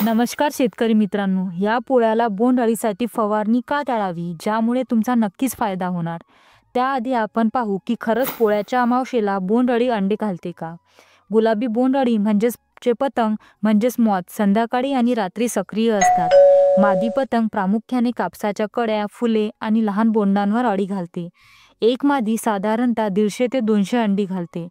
नमस्कार शेतकरी मित्रांनो, या पोळ्याला बोंडअळीसाठी फवारणी का टाळावी, ज्यामुळे तुमचा नक्कीच फायदा होणार. त्याआधी आपण पाहू की खरंच पोळ्याच्या अमावस्येला बोंडअळी अंडे घालते का. गुलाबी बोंडअळी म्हणजेच चे पतंग म्हणजेच मॉथ संध्याकाळी आणि रात्री सक्रिय असतात. मादी पतंग प्रामुख्याने कापसाच्या कड्या, फुले आणि लहान बोंडांवर अळी घालते. एक मादी साधारणतः 150 ते 200 अंडी घालते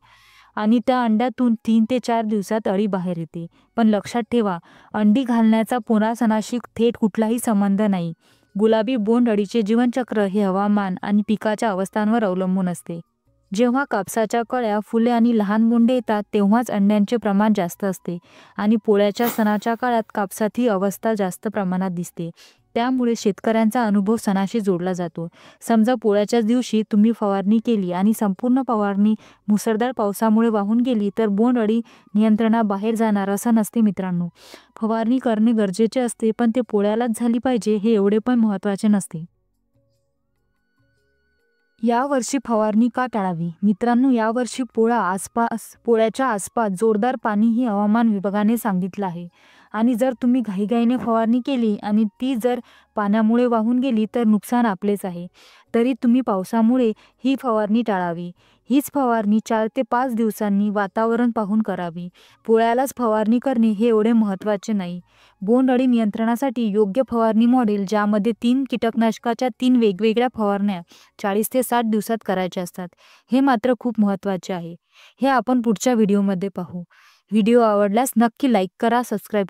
आणि त्या अंड्यातून 3 ते 4 दिवसात अळी बाहेर येते. पण लक्षात ठेवा, अंडी घालण्याचा पोळासणाशी थेट कुठलाही संबंध नाही. गुलाबी बोंडअळीचे जीवनचक्र हे हवामान आणि पिकाच्या अवस्थांवर अवलंबून असते. जेव्हा कापसाच्या कळ्या, फुले आणि लहान बोंडे येतात तेव्हाच अंड्यांचे प्रमाण जास्त असते आणि पोळ्याच्या सणाच्या काळात कापसात ही अवस्था जास्त प्रमाणात दिसते. त्यामुळे शेतकऱ्यांचा अनुभव सणाशी जोडला जातो. समजा पोळ्याच्याच दिवशी तुम्ही फवारणी केली आणि संपूर्ण फवारणी मुसळधार पावसामुळे वाहून गेली तर बोंडअळी नियंत्रणाबाहेर जाणार असं नसते मित्रांनो. फवारणी करणे गरजेचे असते, पण ते पोळ्यालाच झाली पाहिजे हे एवढे पण महत्त्वाचे नसते. यावर्षी फवारणी का टाळावी? मित्रांनो, यावर्षी पोळ्याच्या आसपास जोरदार पाणी ही हवामान विभागाने सांगितलं आहे आणि जर तुम्ही घाईघाईने फवारणी केली आणि ती जर पाण्यामुळे वाहून गेली तर नुकसान आपलेच आहे. तरी तुम्ही पावसामुळे ही फवारणी टाळावी. हीच फवारणी 4 ते 5 दिवसांनी वातावरण पाहून करावी. पोळ्यालाच फवारणी करणे हे एवढे महत्त्वाचे नाही. बोंडअळी नियंत्रणासाठी योग्य फवारणी मॉडेल, ज्यामध्ये 3 कीटकनाशकाच्या 3 वेगवेगळ्या फवारण्या 40 ते 60 दिवसात करायचे असतात, हे मात्र खूप महत्त्वाचे आहे. हे आपण पुढच्या व्हिडिओमध्ये पाहू. व्हिडिओ आवडल्यास नक्की लाईक करा, सबस्क्राईब